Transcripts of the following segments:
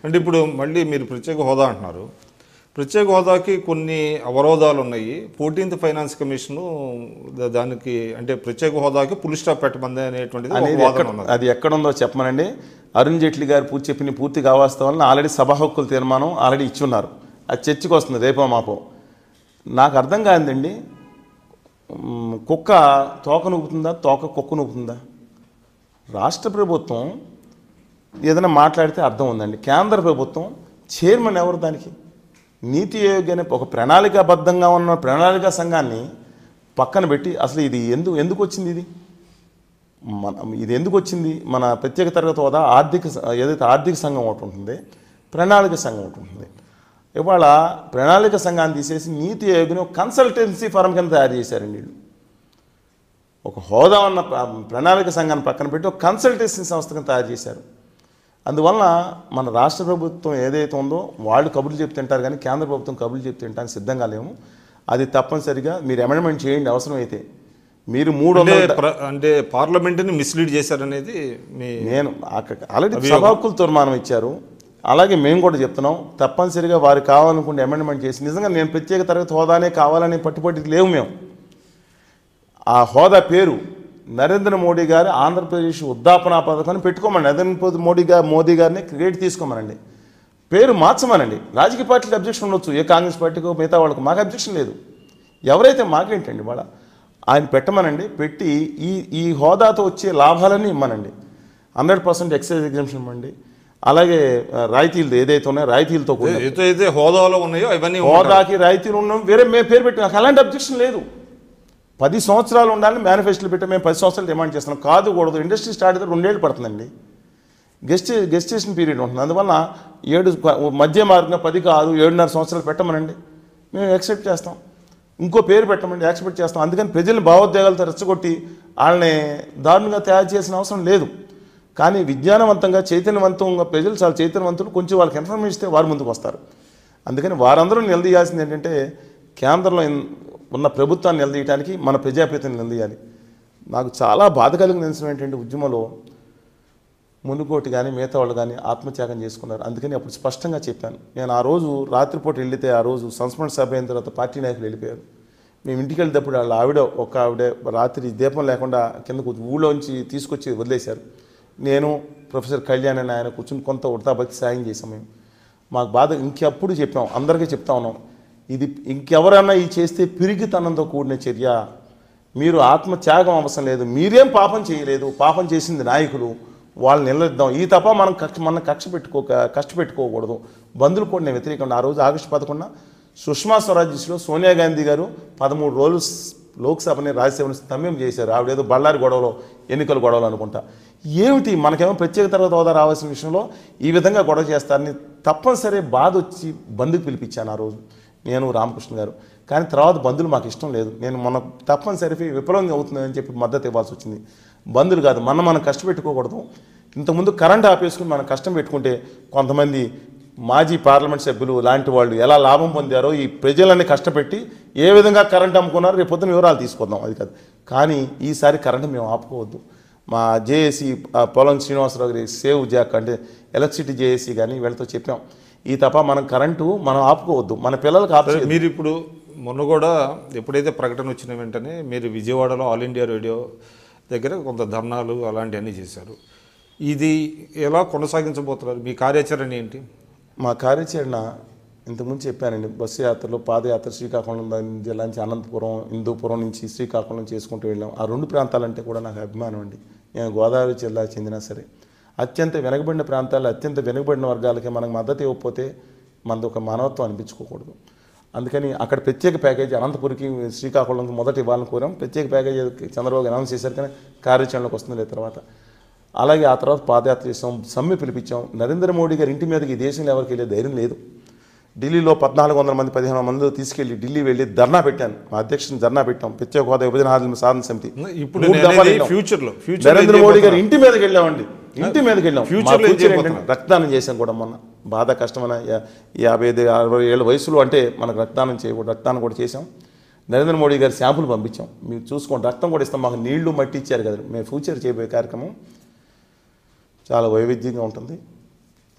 అంటే ఇప్పుడు మళ్ళీ మీరు ప్రత్యేక హోదా అంటున్నారు. ప్రత్యేక హోదాకి కొన్ని అవరోధాలు ఉన్నాయి. 14th ఫైనాన్స్ కమిషను దానికి అంటే ప్రత్యేక హోదాకి పులి స్టాప్ పెట్టమంది అనేటువంటిది ఒక వాదన ఉన్నది. అది ఎక్కడుందో చెప్పమనండి. అరుణ్ జైట్లీ గారు చెప్పిన పూర్తిగా వాస్తవాలను ఆల్రెడీ సభా హక్కుల తీర్మానం ఆల్రెడీ ఇచ్చున్నారు. అది చర్చకు వస్తుంది రేపో మాపో. నాకు అర్థం కాదండి, కుక్క తోక నూపుతుందా, తోక కుక్క నూపుతుందా? రాష్ట్ర ప్రభుత్వం ఏదైనా మాట్లాడితే అర్థం ఉందండి. కేంద్ర ప్రభుత్వం చైర్మన్ ఎవరు? దానికి నీతి ఆయోగ్ అనే ఒక ప్రణాళికాబద్ధంగా ఉన్న ప్రణాళికా సంఘాన్ని పక్కన పెట్టి అసలు ఇది ఎందుకు వచ్చింది? ఇది ఎందుకు వచ్చింది? మన ప్రత్యేక తరగతి హోదా ఏదైతే ఆర్థిక సంఘం ఒకటి ఉంటుంది, ప్రణాళిక సంఘం ఒకటి ఉంటుంది. ఇవాళ ప్రణాళిక సంఘాన్ని తీసేసి నీతి ఆయోగ్ని ఒక కన్సల్టెన్సీ ఫరం కింద తయారు చేశారండి వీళ్ళు. ఒక హోదా ఉన్న ప్రణాళిక సంఘాన్ని పక్కన పెట్టి ఒక కన్సల్టెన్సీ సంస్థ కింద తయారు చేశారు. అందువలన మన రాష్ట్ర ప్రభుత్వం ఏదైతే ఉందో వాళ్ళు కబుర్లు చెప్తుంటారు, కానీ కేంద్ర ప్రభుత్వం కబుర్లు చెప్తుంటానికి సిద్ధంగా లేము. అది తప్పనిసరిగా మీరు అమెండ్మెంట్ చేయండి అవసరమైతే. మీరు 300 అంటే పార్లమెంట్ని మిస్లీడ్ చేశారనేది నేను ఆల్రెడీ సభా హక్కుల తీర్మానం ఇచ్చారు. అలాగే మేము కూడా చెప్తున్నాం, తప్పనిసరిగా వారు కావాలనుకుంటే అమెండ్మెంట్ చేసి నిజంగా నేను ప్రత్యేక తరగతి హోదానే కావాలని పట్టుబట్టి లేవు మేము. ఆ హోదా పేరు నరేంద్ర మోడీ గారు ఆంధ్రప్రదేశ్ ఉద్దాపన పథకాన్ని పెట్టుకోమని నరేంద్ర మోదీ గారిని క్రియేట్ తీసుకోమనండి, పేరు మార్చమనండి. రాజకీయ పార్టీలకు అబ్జెక్షన్ ఉండొచ్చు, ఏ కాంగ్రెస్ పార్టీకో మిగతా వాళ్ళకు, మాకు అబ్జెక్షన్ లేదు. ఎవరైతే మాకేంటండి వాళ్ళ ఆయన పెట్టమనండి. పెట్టి ఈ హోదాతో వచ్చే లాభాలన్నీ ఇమ్మనండి. 100% ఎక్సైజ్ ఎగ్జంప్షన్ ఇవ్వండి. అలాగే రాయితీలు ఏదైతే ఉన్నాయో రాయితీలతో కూడా ఏదైతే హోదాలో ఉన్నాయో అవన్నీ హోదాకి రాయితీలు ఉన్నాం, వేరే మేము పేరు పెట్టి నాకు అలాంటి అబ్జెక్షన్ లేదు. 10 సంవత్సరాలు ఉండాలని మేనిఫెస్టోలు పెట్టి మేము 10 సంవత్సరాలు డిమాండ్ చేస్తున్నాం. కాదు కూడదు. ఇండస్ట్రీ స్టార్ట్ అయితే 2 ఏళ్ళు పడుతుందండి. గెస్టేషన్ పీరియడ్ ఉంటుంది. అందువల్ల 7 మధ్య మార్గంగా 10 కాదు 7.5 సంవత్సరాలు పెట్టమనండి, మేము యాక్సెప్ట్ చేస్తాం. ఇంకో పేరు పెట్టమండి, యాక్సెప్ట్ చేస్తాం. అందుకని ప్రజలను భావోద్వేగాలతో రెచ్చగొట్టి వాళ్ళని దారుణంగా తయారు చేసిన అవసరం లేదు. కానీ విజ్ఞానవంతంగా చైతన్యవంతంగా ప్రజలు చాలా చైతన్యవంతులు, కొంచెం వాళ్ళకి ఇన్ఫర్మేషన్ ఇస్తే వారు ముందుకు వస్తారు. అందుకని వారందరూ నిలదీయాల్సింది ఏంటంటే కేంద్రంలో ఉన్న ప్రభుత్వాన్ని నిలదీయడానికి మన ప్రజాప్రతిని నిలదీయాలి. నాకు చాలా బాధ కలిగిన విషయం ఏంటంటే ఉద్యమంలో మునుగోటి కానీ మిగతా వాళ్ళు కానీ ఆత్మత్యాగం చేసుకున్నారు. అందుకని అప్పుడు స్పష్టంగా చెప్పాను. నేను ఆ రోజు రాత్రిపూట వెళితే ఆ రోజు సంస్మరణ సభ అయిన తర్వాత పార్టీ నాయకులు వెళ్ళిపోయారు. మేము ఇంటికి వెళ్ళేటప్పుడు వాళ్ళ ఆవిడ రాత్రి దీపం లేకుండా కిందకు ఊళ్ళోంచి తీసుకొచ్చి వదిలేశారు. నేను ప్రొఫెసర్ కళ్యాణ్ అని ఆయన కూర్చుని కొంత ఉడతాభక్తి సాయం చేసాం. మేము మాకు బాధ ఇంకెప్పుడు చెప్పాం, అందరికీ చెప్తా ఉన్నాం, ఇది ఇంకెవరన్నా ఈ చేస్తే పిరిగితనంతో కూడిన చర్య. మీరు ఆత్మత్యాగం అవసరం లేదు, మీరేం పాపం చేయలేదు, పాపం చేసింది నాయకులు, వాళ్ళు నిలదిద్దాం. ఈ తప్ప మనం కష్టపెట్టుకోకూడదు. బంధువులు కూడా నేను వ్యతిరేకంగా ఆ రోజు ఆగస్టు 11 సుష్మా స్వరాజ్లో సోనియా గాంధీ గారు 13 రోజులు లోక్సభని రాజ్యసభని స్తంభం చేశారు. ఆవిడేదో బళ్ళారి గొడవలో ఎన్నికల గొడవలు అనుకుంటా. ఏమిటి మనకేమో ప్రత్యేక తరగతి హోదా రావాల్సిన విషయంలో ఈ విధంగా గొడవ చేస్తారని తప్పనిసరి బాధ వచ్చి బంధుకు పిలిపించాను ఆ రోజు నేను, రామకృష్ణ గారు. కానీ తర్వాత బంధువులు మాకు ఇష్టం లేదు, నేను మన తప్పనిసరి విఫలం అవుతుందని చెప్పి మద్దతు ఇవ్వాల్సి వచ్చింది. బంధువులు కాదు, మనం కష్టపెట్టుకోకూడదు. ఇంతకుముందు కరెంట్ ఆపేసుకుని మనం కష్టం పెట్టుకుంటే కొంతమంది మాజీ పార్లమెంట్ సభ్యులు లాంటి వాళ్ళు ఎలా లాభం పొందారో ఈ ప్రజలని కష్టపెట్టి ఏ విధంగా కరెంట్ అమ్ముకున్నారో రేపు పొద్దున వివరాలు తీసుకుందాం. అది కాదు, కానీ ఈసారి కరెంటు మేము ఆపుకోవద్దు. మా జేఏసీ పొలం శ్రీనివాసరావు గారి సేవ్ జాక్ అంటే ఎలక్ట్రిసిటీ జేఏసీ కానీ వీళ్ళతో చెప్పాం, ఈ తప్ప మనం కరెంటు మనం ఆపుకోవద్దు, మన పిల్లలకు ఆపు. మీరు ఇప్పుడు మొన్న కూడా ఎప్పుడైతే ప్రకటన వచ్చిన వెంటనే మీరు విజయవాడలో ఆల్ ఇండియా రేడియో దగ్గర కొంత ధర్నాలు అలాంటివన్నీ చేశారు. ఇది ఎలా కొనసాగించబోతున్నారు? మీ కార్యాచరణ ఏంటి? మా కార్యాచరణ ఇంతకుముందు చెప్పానండి. బస్సు యాత్రలో పాదయాత్ర శ్రీకాకుళం జిల్లా నుంచి అనంతపురం, హిందూపురం నుంచి శ్రీకాకుళం చేసుకుంటూ వెళ్ళాం. ఆ 2 ప్రాంతాలంటే కూడా నాకు అభిమానం అండి. నేను గోదావరి జిల్లాకు చెందినా సరే అత్యంత వెనుకబడిన ప్రాంతాలు, అత్యంత వెనుకబడిన వర్గాలకి మనకు మద్దతు ఇవ్వకపోతే మనది ఒక మానవత్వం అనిపించుకోకూడదు. అందుకని అక్కడ ప్రత్యేక ప్యాకేజీ అనంతపురికి శ్రీకాకుళంకి మొదట ఇవ్వాలని కోరాం. ప్రత్యేక ప్యాకేజీ చంద్రబాబు అనౌన్స్ చేశారు, కానీ కార్యాచరణలోకి వస్తుంది తర్వాత. అలాగే ఆ తర్వాత పాదయాత్ర చేసాం, సమ్మె పిలిపించాం. నరేంద్ర మోడీ గారి ఇంటి మీదకి ఈ దేశంలో ఎవరికి వెళ్ళే ధైర్యం లేదు. ఢిల్లీలో 1400 మంది 1500 మంది తీసుకెళ్లి ఢిల్లీ వెళ్ళి ధర్నా పెట్టాను. మా అధ్యక్షుని ధర్నా పెట్టాం. ప్రత్యేక హోదా విభజన హామీల సాధన సమితి. ఇప్పుడు నరేంద్ర మోడీ గారి ఇంటి మీదకి వెళ్ళామండి, ఇంటి మీదకి వెళ్ళాం. రక్తదానం చేశాం కూడా మొన్న. బాధ కష్టమైన 55-60 ఏళ్ళ వయసులో అంటే మనకు రక్తదానం చేయకూడదు, రక్తదానం కూడా చేశాం. నరేంద్ర మోడీ గారి శాంపుల్ పంపించాం, మీరు చూసుకోండి, రక్తం కూడా ఇస్తాం. మాకు నీళ్లు మట్టి ఇచ్చారు కదా. మేము ఫ్యూచర్ చేయబోయే కార్యక్రమం చాలా వైవిధ్యంగా ఉంటుంది.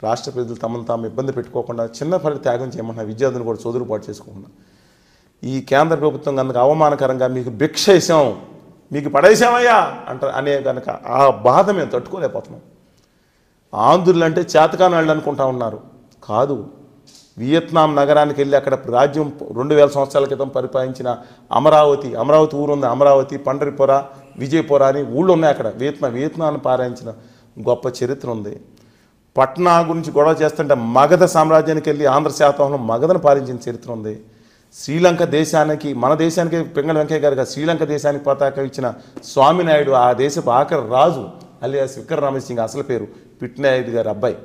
రాష్ట్ర ప్రజలు తమను తాము ఇబ్బంది పెట్టుకోకుండా చిన్న ఫలి త్యాగం చేయమంటున్నారు, విద్యార్థులు కూడా చదువుపాటు చేసుకోకుండా. ఈ కేంద్ర ప్రభుత్వం కనుక అవమానకరంగా మీకు భిక్ష ఇసాం, మీకు పడేసామయ్యా అనే కనుక ఆ బాధ మేము తట్టుకోలేకపోతున్నాం. ఆంధ్రులు అంటే చేతకాని వాళ్ళు అనుకుంటా ఉన్నారు. కాదు, వియత్నాం నగరానికి వెళ్ళి అక్కడ రాజ్యం 2000 సంవత్సరాల క్రితం పరిపాలించిన అమరావతి ఊరు ఉంది. అమరావతి, పండరిపుర, విజయపుర అని ఊళ్ళు ఉన్నాయి అక్కడ. వియత్నాన్ని పాలించిన గొప్ప చరిత్ర ఉంది. పట్నా గురించి గొడవ చేస్తుంటే మగధ సామ్రాజ్యానికి వెళ్ళి ఆంధ్ర శాతంలో మగధను పాలించిన చరిత్ర ఉంది. శ్రీలంక దేశానికి, మన దేశానికి పింగళ వెంకయ్య గారు శ్రీలంక దేశానికి పతాక ఇచ్చిన స్వామినాయుడు, ఆ దేశపు ఆఖరి రాజు అలియాస్ విక్రమసింగ్, అసలు పేరు పిట్నాయుడు గారి అబ్బాయి.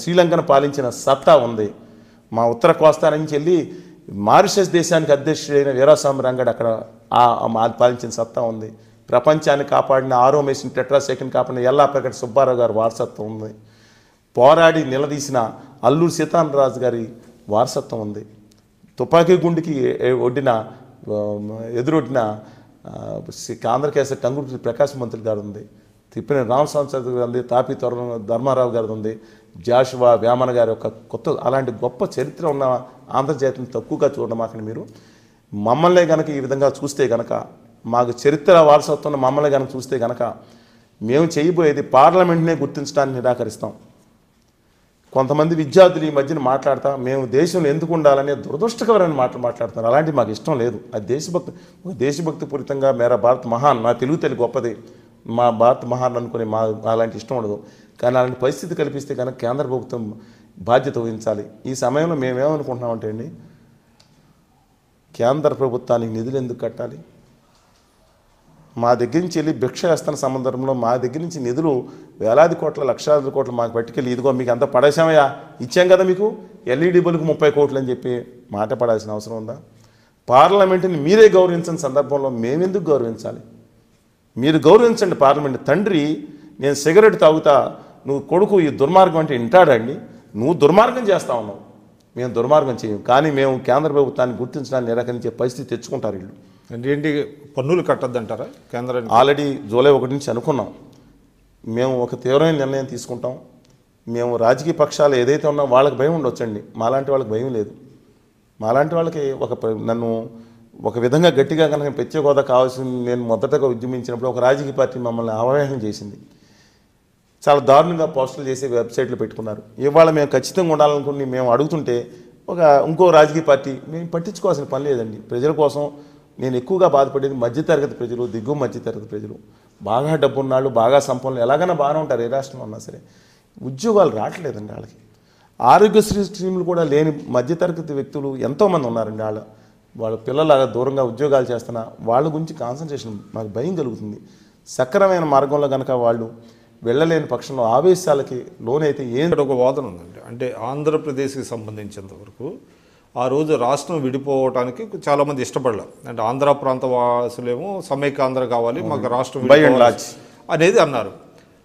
శ్రీలంకను పాలించిన సత్తా ఉంది. మా ఉత్తర కోస్తా నుంచి వెళ్ళి మారిషస్ దేశానికి అధ్యక్షుడైన వీరాస్వామి రంగడు అక్కడ పాలించిన సత్తా ఉంది. ప్రపంచాన్ని కాపాడిన ఆరోమేషన్ టెట్రాసైకిల్ని కాపాడిన ఎల్లాప్రగడ సుబ్బారావు గారి వారసత్వం ఉంది. పోరాడి నిలదీసిన అల్లూరు సీతారామరాజు గారి వారసత్వం ఉంది. తుపాకీ గుండికి ఎదురొడ్డిన ఆంధ్రకేసరి టంగుటూరి ప్రకాశ్ మంత్రి గారు ఉంది. తిప్పిన రామస్వామి గారు ఉంది. తాపి ధర్మారావు గారు ఉంది. జాషువా వేమన గారి ఒక అలాంటి గొప్ప చరిత్ర ఉన్న ఆంధ్రజాతిని తక్కువగా చూడమాకండి మీరు. మమ్మల్ని కనుక ఈ విధంగా చూస్తే కనుక, మాకు చరిత్ర వారసత్వం మమ్మల్ని కనుక చూస్తే కనుక మేము చేయబోయేది పార్లమెంట్నే గుర్తించడానికి నిరాకరిస్తాం. కొంతమంది విద్యార్థులు ఈ మధ్యన మాట్లాడతా మేము దేశంలో ఎందుకు ఉండాలనే దురదృష్టకరమైన మాట్లాడుతున్నారు. అలాంటివి మాకు ఇష్టం లేదు. అది దేశభక్తి పూరితంగా మేరా భారత్ మహాన్, మా తెలుగు తల్లి గొప్పది, మా భారత్ మహాన్ అనుకునే అలాంటి ఇష్టం ఉండదు. కానీ అలాంటి పరిస్థితి కల్పిస్తే కనుక కేంద్ర ప్రభుత్వం బాధ్యత వహించాలి. ఈ సమయంలో మేమేమనుకుంటున్నామంటే అండి, కేంద్ర ప్రభుత్వానికి నిధులు ఎందుకు కట్టాలి? మా దగ్గర నుంచి వెళ్ళి భిక్ష వేస్తున్న సందర్భంలో మా దగ్గర నుంచి నిధులు వేలాది కోట్ల, లక్షలాది కోట్లు మాకు పట్టుకెళ్ళి ఇదిగో మీకు అంతా పడేసామయ్యా, ఇచ్చాం కదా మీకు ఎల్ఈడి బల్బుకి 30 కోట్లు అని చెప్పి మాట పడాల్సిన అవసరం ఉందా? పార్లమెంటుని మీరే గౌరవించిన సందర్భంలో మేమెందుకు గౌరవించాలి? మీరు గౌరవించండి పార్లమెంట్. తండ్రి నేను సిగరెట్ తాగుతా, నువ్వు కొడుకు ఈ దుర్మార్గం అంటే వింటాడండి? నువ్వు దుర్మార్గం చేస్తా ఉన్నావు, మేము దుర్మార్గం చేయం. కానీ మేము కేంద్ర ప్రభుత్వాన్ని గుర్తించడానికి నిరాకరించే పరిస్థితి తెచ్చుకుంటారు వీళ్ళు. అంటే ఏంటి, పన్నులు కట్టద్దంటారా కేంద్రానికి? ఆల్రెడీ జూలై 1 నుంచి అనుకున్నాం. మేము ఒక తీవ్రమైన నిర్ణయం తీసుకుంటాం. మేము రాజకీయ పక్షాలు ఏదైతే ఉన్నా వాళ్ళకి భయం ఉండొచ్చండి, మాలాంటి వాళ్ళకి భయం లేదు. మాలాంటి వాళ్ళకి నన్ను ఒక విధంగా గట్టిగా కనుక ప్రత్యేక హోదా కావాల్సింది నేను మొదటగా ఉద్యమించినప్పుడు ఒక రాజకీయ పార్టీ మమ్మల్ని అవహేళన చేసింది. చాలా దారుణంగా పోస్టులు చేసి వెబ్సైట్లు పెట్టుకున్నారు. ఇవాళ మేము ఖచ్చితంగా ఉండాలనుకుని మేము అడుగుతుంటే ఇంకో రాజకీయ పార్టీ, మేము పట్టించుకోవాల్సిన పని లేదండి. ప్రజల కోసం నేను ఎక్కువగా బాధపడేది మధ్యతరగతి ప్రజలు, దిగువ మధ్యతరగతి ప్రజలు. బాగా డబ్బున్నాళ్ళు, బాగా సంపన్నులు ఎలాగైనా బాగానే ఉంటారు, ఏ రాష్ట్రంలో ఉన్నా సరే. ఉద్యోగాలు రావట్లేదండి వాళ్ళకి. ఆరోగ్యశ్రీ స్కీములు కూడా లేని మధ్యతరగతి వ్యక్తులు ఎంతోమంది ఉన్నారండి. వాళ్ళ పిల్లలాగా దూరంగా ఉద్యోగాలు చేస్తున్నా వాళ్ళ గురించి కాన్సన్ట్రేషన్ మాకు భయం కలుగుతుంది. సక్రమైన మార్గంలో కనుక వాళ్ళు వెళ్ళలేని పక్షంలో ఆవేశాలకి లోనైతే ఒక వాదన ఉందండి. అంటే ఆంధ్రప్రదేశ్కి సంబంధించినంత వరకు ఆ రోజు రాష్ట్రం విడిపోవటానికి చాలామంది ఇష్టపడలే. అంటే ఆంధ్ర ప్రాంత వాసులేమో సమైక్యాంధ్ర కావాలి, మాకు రాష్ట్రం అనేది అన్నారు.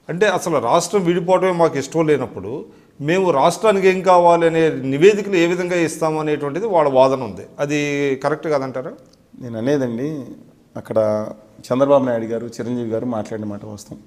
అంటే అసలు రాష్ట్రం విడిపోవటమే మాకు ఇష్టం లేనప్పుడు మేము రాష్ట్రానికి ఏం కావాలి అనే నివేదికలు ఏ విధంగా ఇస్తాము అనేటువంటిది వాళ్ళ వాదన ఉంది. అది కరెక్ట్ కాదంటారా? నేను అనేదండి, అక్కడ చంద్రబాబు నాయుడు గారు, చిరంజీవి గారు మాట్లాడిన మాట వాస్తవం.